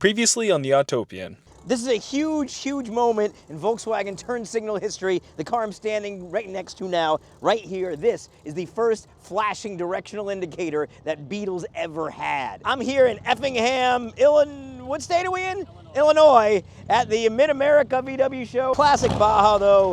Previously on the Autopian. This is a huge, huge moment in Volkswagen turn signal history. The car I'm standing right next to now, right here, this is the first flashing directional indicator that Beetles ever had. I'm here in Effingham, Illinois. What state are we in? Illinois, at the Mid-America VW show. Classic Baja though.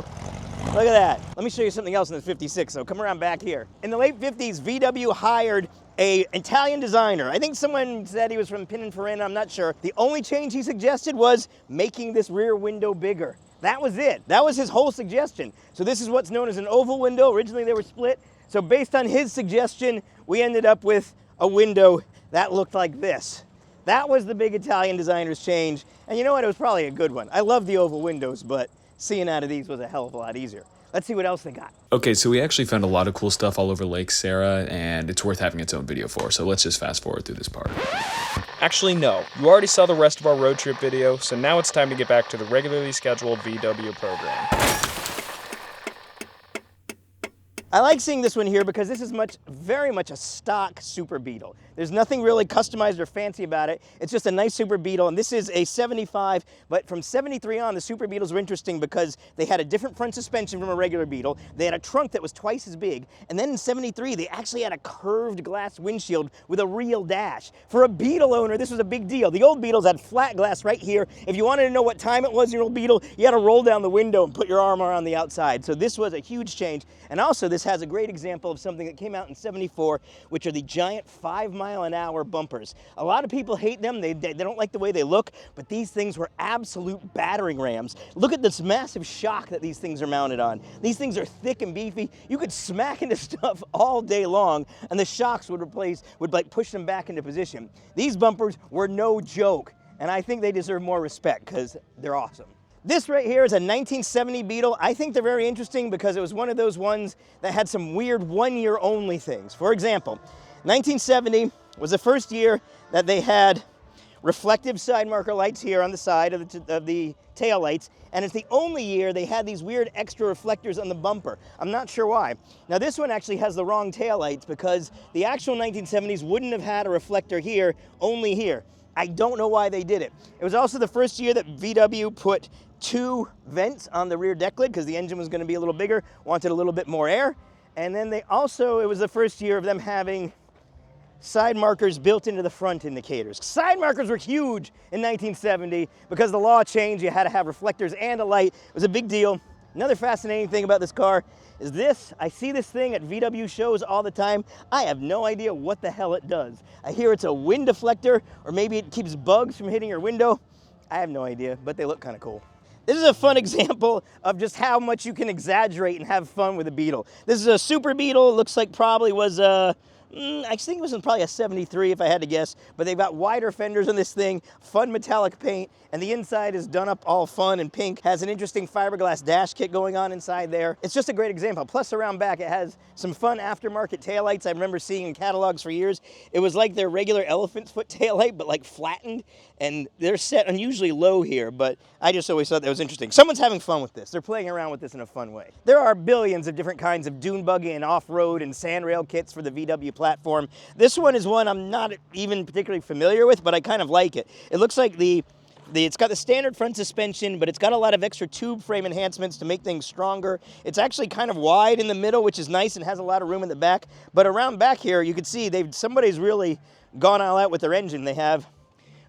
Look at that. Let me show you something else in the 56, so come around back here. In the late 50s, VW hired an Italian designer. I think someone said he was from Pininfarina, I'm not sure. The only change he suggested was making this rear window bigger. That was it. That was his whole suggestion. So this is what's known as an oval window. Originally they were split. So based on his suggestion, we ended up with a window that looked like this. That was the big Italian designer's change. And you know what? It was probably a good one. I love the oval windows, but seeing out of these was a hell of a lot easier. Let's see what else they got. Okay, so we actually found a lot of cool stuff all over Lake Sarah, and it's worth having its own video for, so let's just fast forward through this part. Actually, no. You already saw the rest of our road trip video, so now it's time to get back to the regularly scheduled VW program. I like seeing this one here because this is very much a stock Super Beetle. There's nothing really customized or fancy about it. It's just a nice Super Beetle, and this is a 75, but from 73 on, the Super Beetles were interesting because they had a different front suspension from a regular Beetle. They had a trunk that was twice as big, and then in 73, they actually had a curved glass windshield with a real dash. For a Beetle owner, this was a big deal. The old Beetles had flat glass right here. If you wanted to know what time it was in your old Beetle, you had to roll down the window and put your arm around the outside. So this was a huge change, and also this has a great example of something that came out in 74, which are the giant 5-mile-an-hour bumpers. A lot of people hate them. They don't like the way they look, but these things were absolute battering rams. Look at this massive shock that these things are mounted on. These things are thick and beefy. You could smack into stuff all day long, and the shocks would like push them back into position. These bumpers were no joke, and I think they deserve more respect because they're awesome. This right here is a 1970 Beetle. I think they're very interesting because it was one of those ones that had some weird one-year only things. For example, 1970 was the first year that they had reflective side marker lights here on the side of the tail lights, and it's the only year they had these weird extra reflectors on the bumper. I'm not sure why. Now this one actually has the wrong tail lights because the actual 1970s wouldn't have had a reflector here, only here. I don't know why they did it. It was also the first year that VW put 2 vents on the rear deck lid because the engine was going to be a little bigger, wanted a little bit more air. And then it was the first year of them having side markers built into the front indicators. Side markers were huge in 1970 because the law changed. You had to have reflectors and a light. It was a big deal. Another fascinating thing about this car is this. I see this thing at VW shows all the time. I have no idea what the hell it does. I hear it's a wind deflector, or maybe it keeps bugs from hitting your window. I have no idea, but they look kind of cool. This is a fun example of just how much you can exaggerate and have fun with a Beetle. This is a Super Beetle. It looks like probably was I think it was probably a 73 if I had to guess, but they've got wider fenders on this thing, fun metallic paint, and the inside is done up all fun and pink, has an interesting fiberglass dash kit going on inside there. It's just a great example. Plus around back it has some fun aftermarket taillights I remember seeing in catalogs for years. It was like their regular elephant's foot taillight, but like flattened, and they're set unusually low here, but I just always thought that was interesting. Someone's having fun with this. They're playing around with this in a fun way. There are billions of different kinds of dune buggy and off-road and sandrail kits for the VW platform. This one is one I'm not even particularly familiar with, but I kind of like it. It looks like it's got the standard front suspension, but it's got a lot of extra tube frame enhancements to make things stronger. It's actually kind of wide in the middle, which is nice and has a lot of room in the back. But around back here, you can see somebody's really gone all out with their engine. They have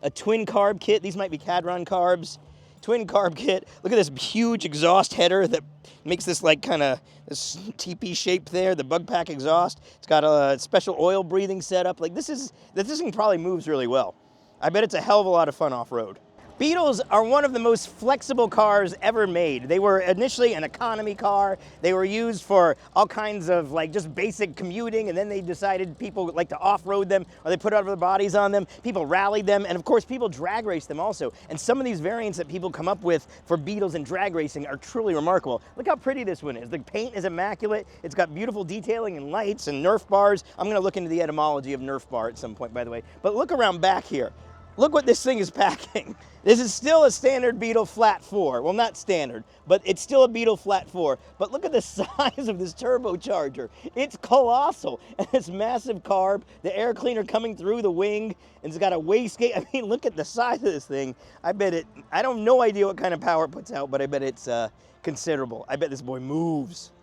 a twin carb kit. These might be Cadron carbs. Twin carb kit. Look at this huge exhaust header that makes this like kind of this teepee shape there, the bug pack exhaust. It's got a special oil breathing setup. Like this thing probably moves really well. I bet it's a hell of a lot of fun off-road. Beetles are one of the most flexible cars ever made. They were initially an economy car. They were used for all kinds of like just basic commuting, and then they decided people like to off-road them, or they put other bodies on them. People rallied them, and of course people drag race them also. And some of these variants that people come up with for Beetles and drag racing are truly remarkable. Look how pretty this one is. The paint is immaculate. It's got beautiful detailing and lights and Nerf bars. I'm gonna look into the etymology of Nerf bar at some point, by the way. But look around back here. look what this thing is packing. This is still a standard Beetle flat 4. Well, not standard, but it's still a Beetle flat 4. But look at the size of this turbocharger. It's colossal. And this massive carb, the air cleaner coming through the wing, and it's got a wastegate. I mean, look at the size of this thing. I have no idea what kind of power it puts out, but I bet it's considerable. I bet this boy moves.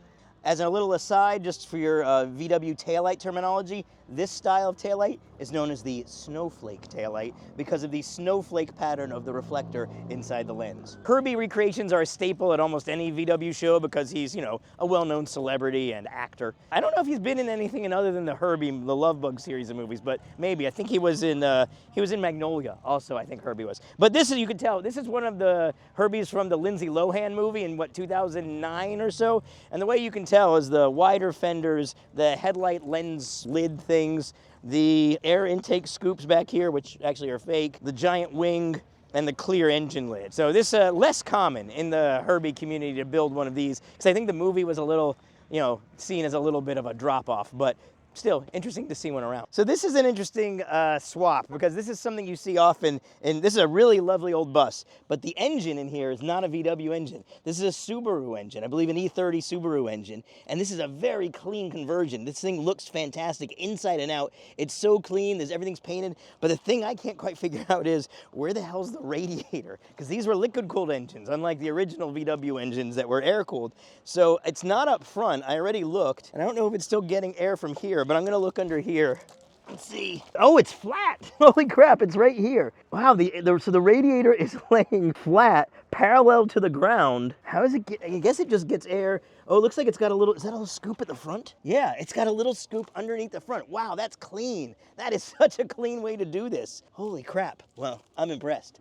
As a little aside, just for your VW taillight terminology, this style of taillight is known as the snowflake taillight because of the snowflake pattern of the reflector inside the lens. Herbie recreations are a staple at almost any VW show because he's, you know, a well-known celebrity and actor. I don't know if he's been in anything other than the Herbie the Love Bug series of movies, but maybe. I think he was in Magnolia also, I think Herbie was. But this is, you can tell, this is one of the Herbies from the Lindsay Lohan movie in, 2009 or so. And the way you can tell is the wider fenders, the headlight lens lid things, the air intake scoops back here, which actually are fake, the giant wing, and the clear engine lid. So this is less common in the Herbie community to build one of these, because I think the movie was a little, you know, seen as a little bit of a drop-off, but still interesting to see one around. So this is an interesting swap, because this is something you see often, and this is a really lovely old bus, but the engine in here is not a VW engine. This is a Subaru engine, I believe an E30 Subaru engine, and this is a very clean conversion. This thing looks fantastic inside and out. It's so clean, everything's painted, but the thing I can't quite figure out is, where the hell's the radiator? Because these were liquid-cooled engines, unlike the original VW engines that were air-cooled. So it's not up front. I already looked, and I don't know if it's still getting air from here, but I'm gonna look under here. Let's see. Oh, it's flat. Holy crap, it's right here. Wow, so the radiator is laying flat, parallel to the ground. How does it get, I guess it just gets air. Oh, it looks like it's got a little, is that a little scoop at the front? Yeah, it's got a little scoop underneath the front. Wow, that's clean. That is such a clean way to do this. Holy crap. Well, I'm impressed.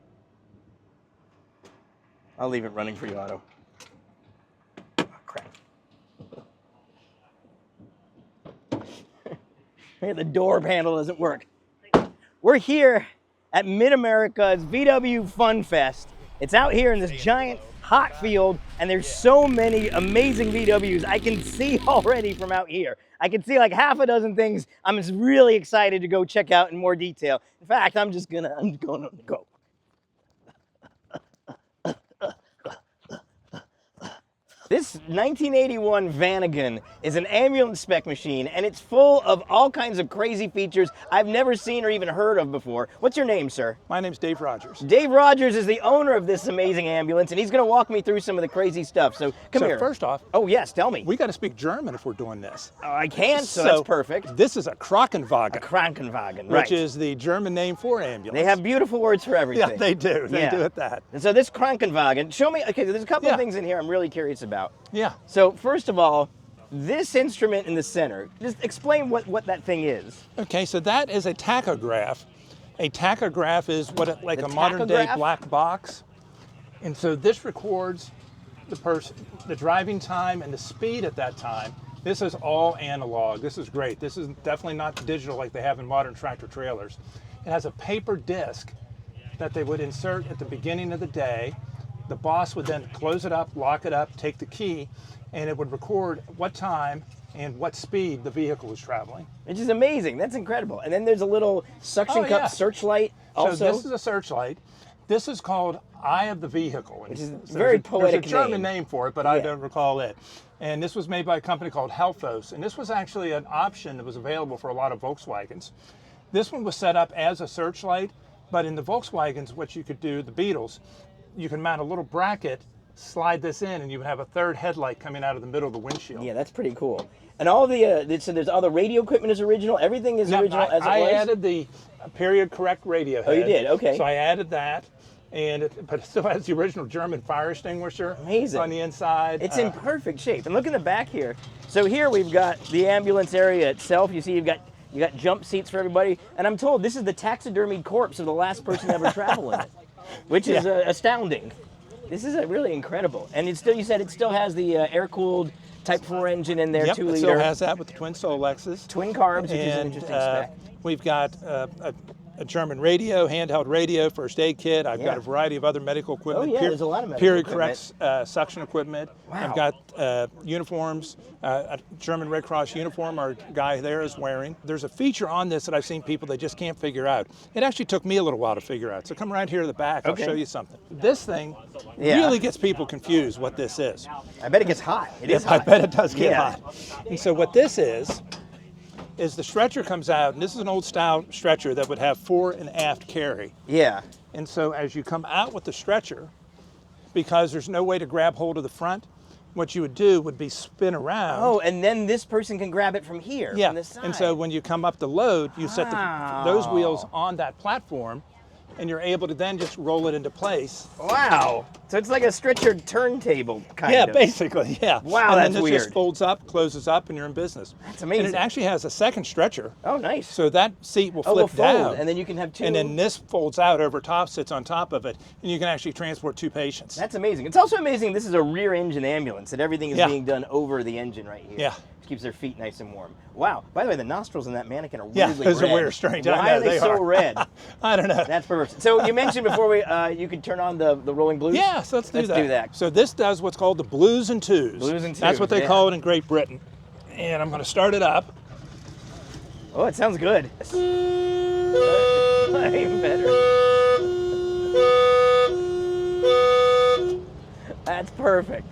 I'll leave it running for you, Otto. Oh, crap. The door handle doesn't work. We're here at Mid-America's VW Fun Fest. It's out here in this giant hot field, and there's so many amazing VWs I can see already from out here. I can see like half a dozen things I'm just really excited to go check out in more detail. In fact, I'm going to go. This 1981 Vanagon is an ambulance spec machine, and it's full of all kinds of crazy features I've never seen or even heard of before. What's your name, sir? My name's Dave Rogers. Dave Rogers is the owner of this amazing ambulance, and he's going to walk me through some of the crazy stuff. So come here. First off, oh yes, tell me. We got to speak German if we're doing this. I can't, so that's perfect. This is a Krankenwagen. A Krankenwagen, right. Which is the German name for ambulance. They have beautiful words for everything. Yeah, they do. They do it that. And so this Krankenwagen, show me, okay, there's a couple of things in here I'm really curious about. Yeah. So first of all, this instrument in the center, just explain what that thing is. Okay, so that is a tachograph. A tachograph is like a modern day black box. And so this records the driving time and the speed at that time. This is all analog. This is great. This is definitely not digital like they have in modern tractor trailers. It has a paper disc that they would insert at the beginning of the day. The boss would then close it up, lock it up, take the key, and it would record what time and what speed the vehicle was traveling. Which is amazing. That's incredible. And then there's a little suction cup searchlight also. So this is a searchlight. This is called Eye of the Vehicle. Which is very poetic. There's a German name for it, but I don't recall it. And this was made by a company called Helfos. And this was actually an option that was available for a lot of Volkswagens. This one was set up as a searchlight, but in the Volkswagens, what you could do, the Beetles, you can mount a little bracket, slide this in, and you would have a third headlight coming out of the middle of the windshield. Yeah, that's pretty cool. And all the, so there's all the radio equipment is original, everything is original as it was? I added the period correct radio head. Oh, you did, okay. So I added that, but it still has the original German fire extinguisher on the inside. It's in perfect shape. And look in the back here. So here we've got the ambulance area itself. You see you got jump seats for everybody. And I'm told this is the taxidermied corpse of the last person to ever travel in it, which is astounding. This is really incredible. And it's still, you said it still has the air-cooled Type 4 engine in there, 2 liter. It still has that with the twin Solexes. Twin carbs, which is an interesting spec. We've got a a German radio, handheld radio, first aid kit. I've got Yeah. a variety of other medical equipment. Oh, yeah, there's a lot of medical period equipment. correct suction equipment. Wow. I've got uniforms, a German Red Cross uniform our guy there is wearing. There's a feature on this that I've seen people they just can't figure out. It actually took me a little while to figure out. So come right here to the back, Okay. I'll show you something. This thing Yeah. really gets people confused what this is. I bet it gets hot. It is I hot. bet it does get Yeah. hot. And so what this is the stretcher comes out, and this is an old style stretcher that would have fore and aft carry. Yeah. And so as you come out with the stretcher, because there's no way to grab hold of the front, what you would do would be spin around. Oh, and then this person can grab it from here, yeah. from the side. And so when you come up to load, you set those wheels on that platform, and you're able to then just roll it into place. Wow. So it's like a stretcher turntable kind Yeah, of. basically, yeah. Wow, and that's then this weird. just folds up, closes up, and you're in business. That's amazing. And it actually has a second stretcher. Oh, nice. So that seat will will flip fold, down. and then you can have two. And then this folds out over top, sits on top of it, and you can actually transport 2 patients. That's amazing. It's also amazing this is a rear engine ambulance, and everything is Yeah. being done over the engine right here. Yeah. Which keeps their feet nice and warm. Wow. By the way, the nostrils in that mannequin are Yeah, weirdly those red. are weird, strange. I Why know, are they they so are. red? I don't know. That's perverse. So you mentioned before we you could turn on the rolling blues? Yeah, so let's do that. So this does what's called the blues and twos. Blues and That's what twos, they yeah. call it in Great Britain. And I'm going to start it up. Oh, it sounds good. Even better. That's perfect.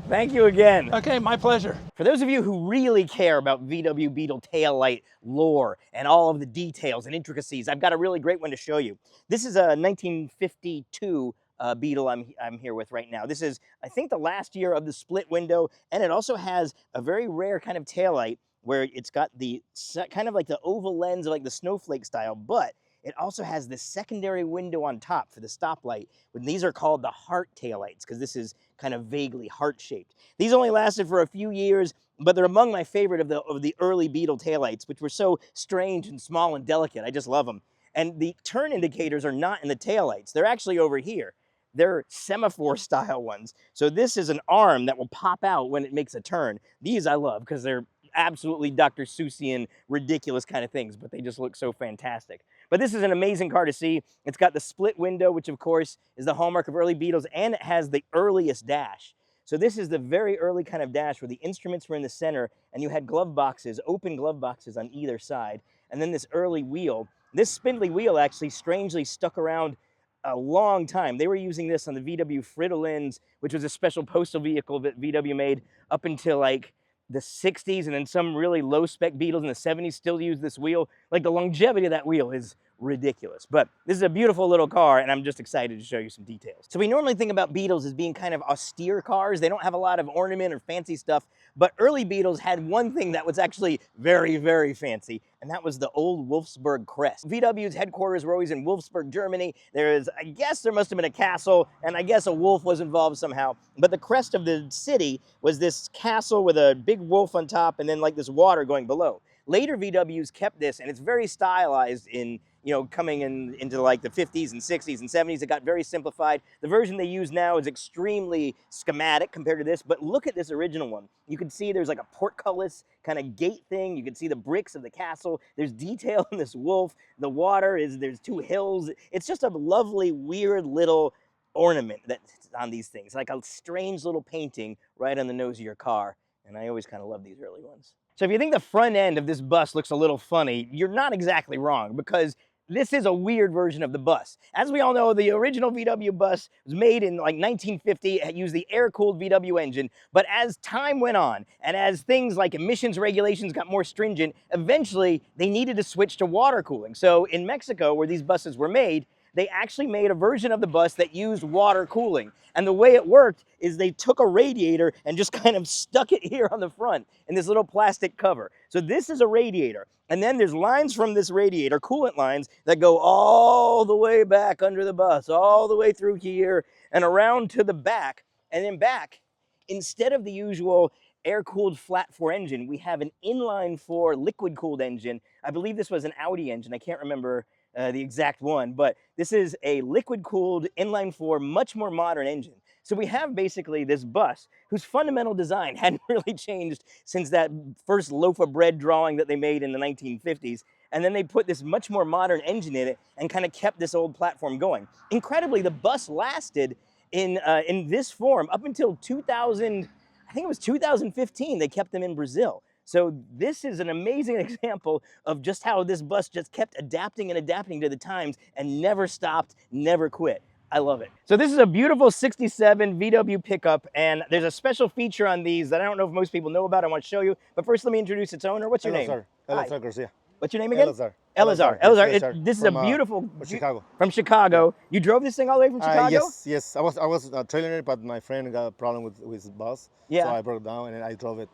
Thank you again. Okay, my pleasure. For those of you who really care about VW Beetle taillight lore and all of the details and intricacies, I've got a really great one to show you. This is a 1952 Beetle I'm here with right now. This is, I think, the last year of the split window, and it also has a very rare kind of taillight where it's got the kind of like the oval lens of like the snowflake style, but it also has this secondary window on top for the stoplight. And these are called the heart taillights because this is kind of vaguely heart-shaped. These only lasted for a few years, but they're among my favorite of the early Beetle taillights, which were so strange and small and delicate. I just love them. And the turn indicators are not in the taillights. They're actually over here. They're semaphore-style ones. So this is an arm that will pop out when it makes a turn. These I love because they're absolutely Dr. Seussian, ridiculous kind of things, but they just look so fantastic. But this is an amazing car to see. It's got the split window, which of course is the hallmark of early Beetles, and it has the earliest dash. So this is the very early kind of dash where the instruments were in the center and you had glove boxes, open glove boxes on either side. And then this early wheel. This spindly wheel actually strangely stuck around a long time. They were using this on the VW Fridolins, which was a special postal vehicle that VW made up until like the 60s, and then some really low-spec Beetles in the 70s still use this wheel. Like, the longevity of that wheel is ridiculous. But this is a beautiful little car, and I'm just excited to show you some details. So we normally think about Beetles as being kind of austere cars. They don't have a lot of ornament or fancy stuff, but early Beetles had one thing that was actually very, very fancy, and that was the old Wolfsburg crest. VW's headquarters were always in Wolfsburg, Germany. I guess there must have been a castle, and I guess a wolf was involved somehow, but the crest of the city was this castle with a big wolf on top and then like this water going below. Later VWs kept this, and it's very stylized in, coming into like the 50s and 60s and 70s. It got very simplified. The version they use now is extremely schematic compared to this, but look at this original one. You can see there's like a portcullis kind of gate thing. You can see the bricks of the castle. There's detail in this wolf. The water there's 2 hills. It's just a lovely, weird little ornament that's on these things, like a strange little painting right on the nose of your car. And I always kind of love these early ones. So if you think the front end of this bus looks a little funny, you're not exactly wrong, because this is a weird version of the bus. As we all know, the original VW bus was made in like 1950. It used the air-cooled VW engine, but as time went on, and as things like emissions regulations got more stringent, eventually they needed to switch to water cooling. So in Mexico, where these buses were made, they actually made a version of the bus that used water cooling. And the way it worked is they took a radiator and just kind of stuck it here on the front in this little plastic cover. So this is a radiator. And then there's lines from this radiator, coolant lines, that go all the way back under the bus, all the way through here and around to the back. And then back, instead of the usual air-cooled flat-4 engine, we have an inline-4 liquid-cooled engine. I believe this was an Audi engine. I can't remember the exact one, but this is a liquid-cooled inline-4, much more modern engine. So we have basically this bus whose fundamental design hadn't really changed since that first loaf of bread drawing that they made in the 1950s. and then they put this much more modern engine in it and kind of kept this old platform going. Incredibly, the bus lasted in this form up until 2000, I think it was 2015, they kept them in Brazil. So this is an amazing example of just how this bus just kept adapting and adapting to the times and never stopped, never quit. I love it. So this is a beautiful 67 VW pickup, and there's a special feature on these that I don't know if most people know about. I want to show you. But first, let me introduce its owner. What's your name? Elazar Garcia. What's your name again? Elazar. Elazar. This is a beautiful... From Chicago. From Chicago. You drove this thing all the way from Chicago? Yes. I was trailering it, but my friend got a problem with his bus. Yeah. So I broke it down and I drove it.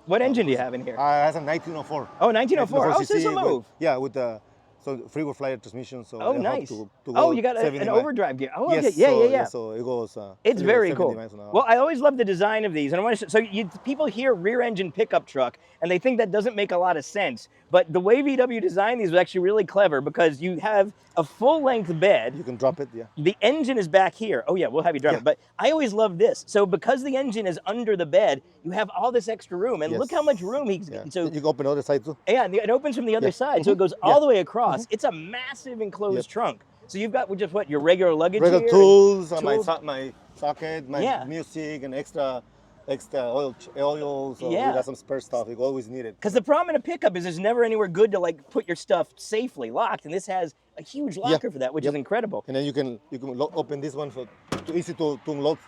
What engine do you have in here? It has a 1904. Oh, 1904. Oh, so this is a move. With the freewheel flyer transmission. So oh, nice. To oh, you got an overdrive gear. Oh, yes, okay. Yeah. So it goes. It's very cool. Well, I always love the design of these, and I want to. So people hear rear-engine pickup truck, and they think that doesn't make a lot of sense. But the way VW designed these was actually really clever because you have a full-length bed. You can drop it. Yeah. The engine is back here. Oh yeah, we'll have you drop it. But I always love this. So because the engine is under the bed, you have all this extra room, and look how much room he's getting. So you can open the other side too. Yeah, it opens from the other side, so it goes all the way across. It's a massive enclosed trunk. So you've got just what, your regular luggage regular here? Tools, my socket, my music, and extra oils. So we got some spare stuff. You always need it. Because the problem in a pickup is there's never anywhere good to like put your stuff safely locked, and this has a huge locker for that, which is incredible. And then you can open this one for easy to unload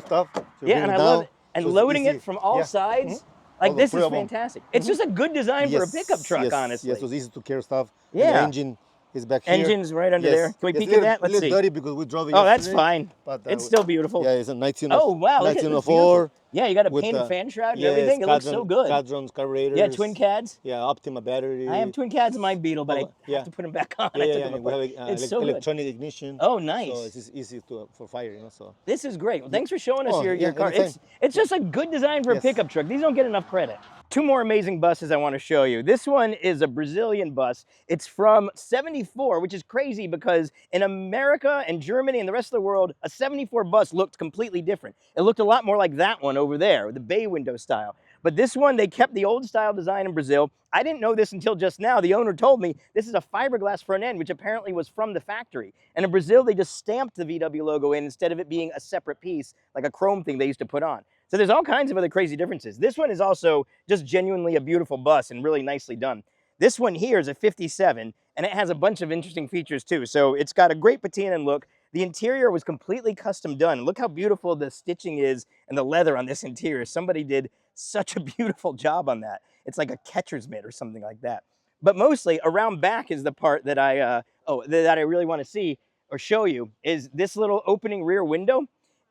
stuff. So and I love it. And so loading it from all sides. Like this is fantastic. It's just a good design for a pickup truck, honestly. Yes, so it's easy to carry stuff. Yeah. The engine is back here. Engine's right under there. Can we peek at that? Let's see. It's dirty because we drove it yesterday. That's yesterday, fine. But it's still beautiful. Yeah, it's a 1904. Oh, wow. 1904. Yeah, you got a painted fan shroud and everything. It looks so good. Cadrons, carburetors. Yeah, twin cads. Yeah, Optima battery. I have twin cads in my Beetle, but I have to put them back on. Yeah. We have it's so electronic ignition. Oh, nice. So it's easy for fire, you know. So this is great. Well, thanks for showing us your car. It's just a good design for a pickup truck. These don't get enough credit. Two more amazing buses I want to show you. This one is a Brazilian bus. It's from '74, which is crazy because in America and Germany and the rest of the world, a '74 bus looked completely different. It looked a lot more like that one over there, the bay window style. But this one, they kept the old style design in Brazil. I didn't know this until just now. The owner told me this is a fiberglass front end, which apparently was from the factory. And in Brazil, they just stamped the VW logo in instead of it being a separate piece, like a chrome thing they used to put on. So there's all kinds of other crazy differences. This one is also just genuinely a beautiful bus and really nicely done. This one here is a 57, and it has a bunch of interesting features too. So it's got a great patina look. The interior was completely custom done. Look how beautiful the stitching is and the leather on this interior. Somebody did such a beautiful job on that. It's like a catcher's mitt or something like that. But mostly around back is the part that I really want to see or show you is this little opening rear window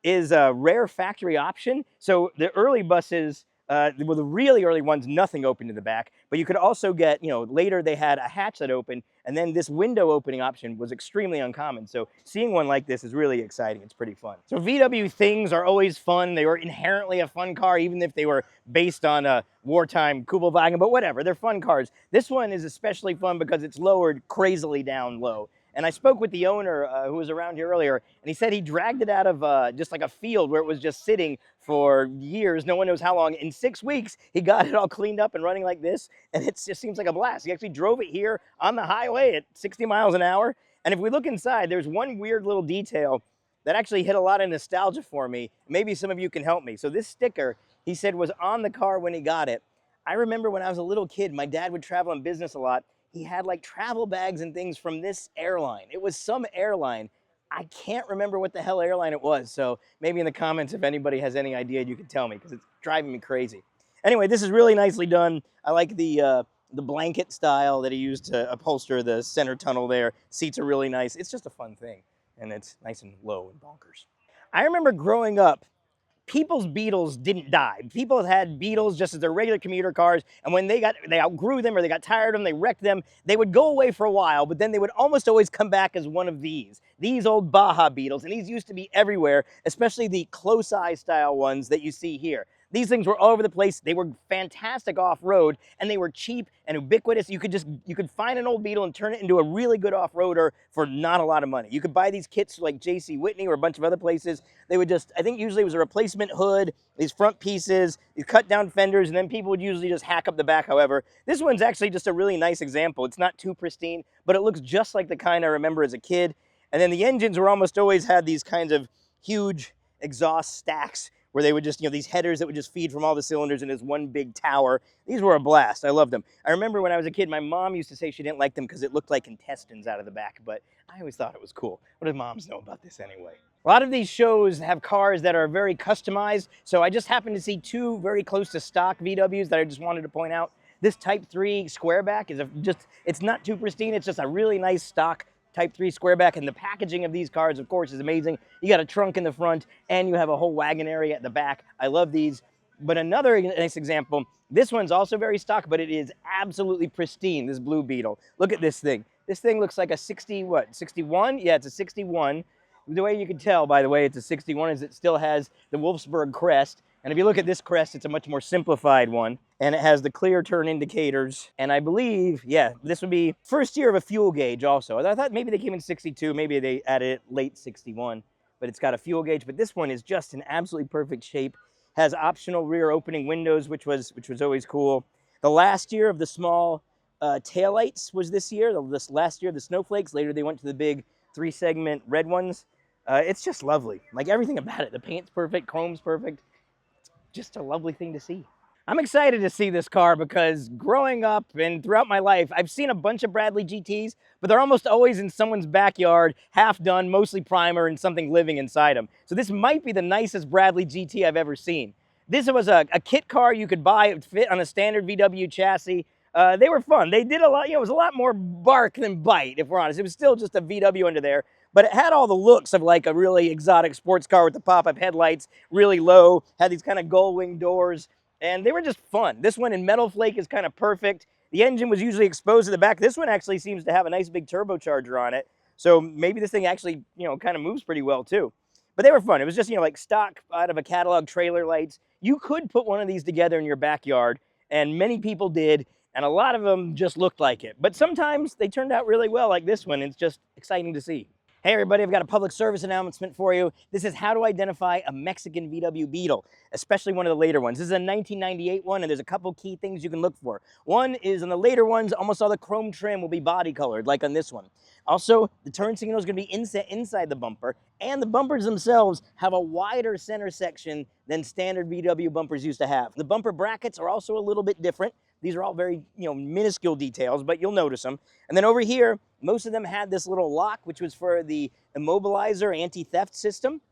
is a rare factory option. So the early buses, well, the really early ones, nothing opened in the back, but you could also get, later they had a hatch that opened, and then this window opening option was extremely uncommon. So seeing one like this is really exciting. It's pretty fun. So VW things are always fun. They were inherently a fun car, even if they were based on a wartime Kubelwagen, but whatever, they're fun cars. This one is especially fun because it's lowered crazily down low. And I spoke with the owner who was around here earlier, and he said he dragged it out of just like a field where it was just sitting for years, no one knows how long. In 6 weeks, he got it all cleaned up and running like this, and it just seems like a blast. He actually drove it here on the highway at 60 miles an hour. And if we look inside, there's one weird little detail that actually hit a lot of nostalgia for me. Maybe some of you can help me. So this sticker, he said, was on the car when he got it. I remember when I was a little kid, my dad would travel in business a lot. He had like travel bags and things from this airline. It was some airline. I can't remember what the hell airline it was. So maybe in the comments, if anybody has any idea, you can tell me because it's driving me crazy. Anyway, this is really nicely done. I like the blanket style that he used to upholster the center tunnel there. Seats are really nice. It's just a fun thing. And it's nice and low and bonkers. I remember growing up, people's Beetles didn't die. People had Beetles just as their regular commuter cars, and when they outgrew them or they got tired of them, they wrecked them, they would go away for a while, but then they would almost always come back as one of these old Baja Beetles, and these used to be everywhere, especially the close-eye style ones that you see here. These things were all over the place. They were fantastic off-road, and they were cheap and ubiquitous. You could find an old Beetle and turn it into a really good off-roader for not a lot of money. You could buy these kits like J.C. Whitney or a bunch of other places. They would just, I think usually it was a replacement hood, these front pieces, these cut-down fenders, and then people would usually just hack up the back. However, this one's actually just a really nice example. It's not too pristine, but it looks just like the kind I remember as a kid. And then the engines were almost always had these kinds of huge exhaust stacks where they would just, these headers that would just feed from all the cylinders in this one big tower. These were a blast. I loved them. I remember when I was a kid, my mom used to say she didn't like them because it looked like intestines out of the back, but I always thought it was cool. What do moms know about this anyway? A lot of these shows have cars that are very customized, so I just happened to see two very close to stock VWs that I just wanted to point out. This Type 3 Squareback is it's not too pristine, it's just a really nice stock Type 3 Squareback, and the packaging of these cars, of course, is amazing. You got a trunk in the front, and you have a whole wagon area at the back. I love these. But another nice example, this one's also very stock, but it is absolutely pristine, this Blue Beetle. Look at this thing. This thing looks like a 61? Yeah, it's a 61. The way you can tell, by the way, it's a 61 is it still has the Wolfsburg crest. And if you look at this crest, it's a much more simplified one. And it has the clear turn indicators. And I believe, yeah, this would be first year of a fuel gauge also. I thought maybe they came in 62, maybe they added it late 61. But it's got a fuel gauge. But this one is just in absolutely perfect shape. Has optional rear opening windows, which was always cool. The last year of the small taillights was this year. This last year, the snowflakes. Later, they went to the big 3-segment red ones. It's just lovely. Like everything about it. The paint's perfect, chrome's perfect. It's just a lovely thing to see. I'm excited to see this car because growing up and throughout my life, I've seen a bunch of Bradley GTs, but they're almost always in someone's backyard, half done, mostly primer, and something living inside them. So this might be the nicest Bradley GT I've ever seen. This was a kit car you could buy. It would fit on a standard VW chassis. They were fun. They did a lot, it was a lot more bark than bite, if we're honest. It was still just a VW under there, but it had all the looks of like a really exotic sports car with the pop-up headlights, really low, had these kind of gull-wing doors, and they were just fun. This one in metal flake is kind of perfect. The engine was usually exposed to the back. This one actually seems to have a nice big turbocharger on it, so maybe this thing actually, kind of moves pretty well too. But they were fun. It was just, like stock out of a catalog trailer lights. You could put one of these together in your backyard, and many people did, and a lot of them just looked like it. But sometimes they turned out really well, like this one. It's just exciting to see. Hey everybody, I've got a public service announcement for you. This is how to identify a Mexican VW Beetle, especially one of the later ones. This is a 1998 one, and there's a couple key things you can look for. One is on the later ones, almost all the chrome trim will be body colored, like on this one. Also, the turn signal is going to be inside the bumper, and the bumpers themselves have a wider center section than standard VW bumpers used to have. The bumper brackets are also a little bit different. These are all very, minuscule details, but you'll notice them. And then over here, most of them had this little lock, which was for the immobilizer anti-theft system.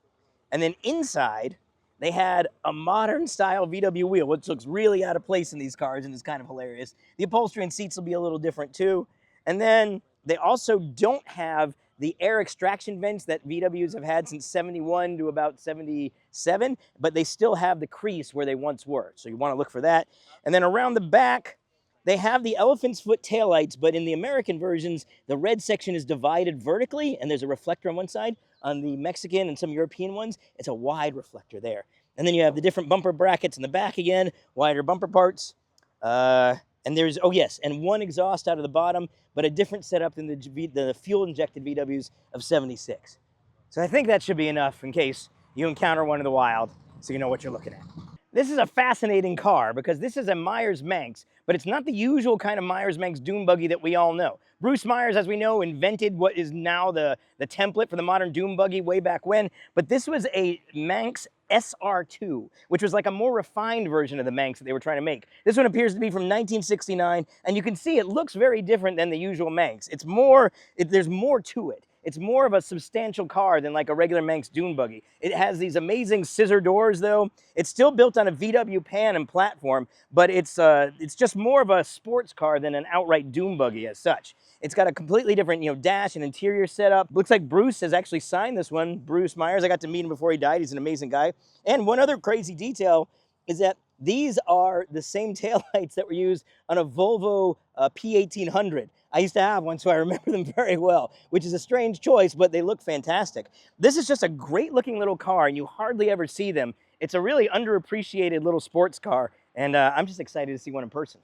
And then inside, they had a modern style VW wheel, which looks really out of place in these cars and is kind of hilarious. The upholstery and seats will be a little different too. And then they also don't have the air extraction vents that VWs have had since 71 to about 77, but they still have the crease where they once were. So you want to look for that. And then around the back, they have the elephant's foot taillights, but in the American versions, the red section is divided vertically, and there's a reflector on one side. On the Mexican and some European ones, it's a wide reflector there. And then you have the different bumper brackets in the back again, wider bumper parts. And there's, oh yes, and one exhaust out of the bottom, but a different setup than the fuel-injected VWs of 76. So I think that should be enough in case you encounter one in the wild, so you know what you're looking at. This is a fascinating car because this is a Myers Manx, but it's not the usual kind of Myers Manx dune buggy that we all know. Bruce Myers, as we know, invented what is now the template for the modern dune buggy way back when, but this was a Manx SR2, which was like a more refined version of the Manx that they were trying to make. This one appears to be from 1969, and you can see it looks very different than the usual Manx. There's more to it. It's more of a substantial car than like a regular Manx dune buggy. It has these amazing scissor doors though. It's still built on a VW pan and platform, but it's just more of a sports car than an outright dune buggy as such. It's got a completely different, dash and interior setup. Looks like Bruce has actually signed this one. Bruce Myers, I got to meet him before he died. He's an amazing guy. And one other crazy detail is that these are the same taillights that were used on a Volvo P1800. I used to have one, so I remember them very well, which is a strange choice, but they look fantastic. This is just a great looking little car, and you hardly ever see them. It's a really underappreciated little sports car, and I'm just excited to see one in person.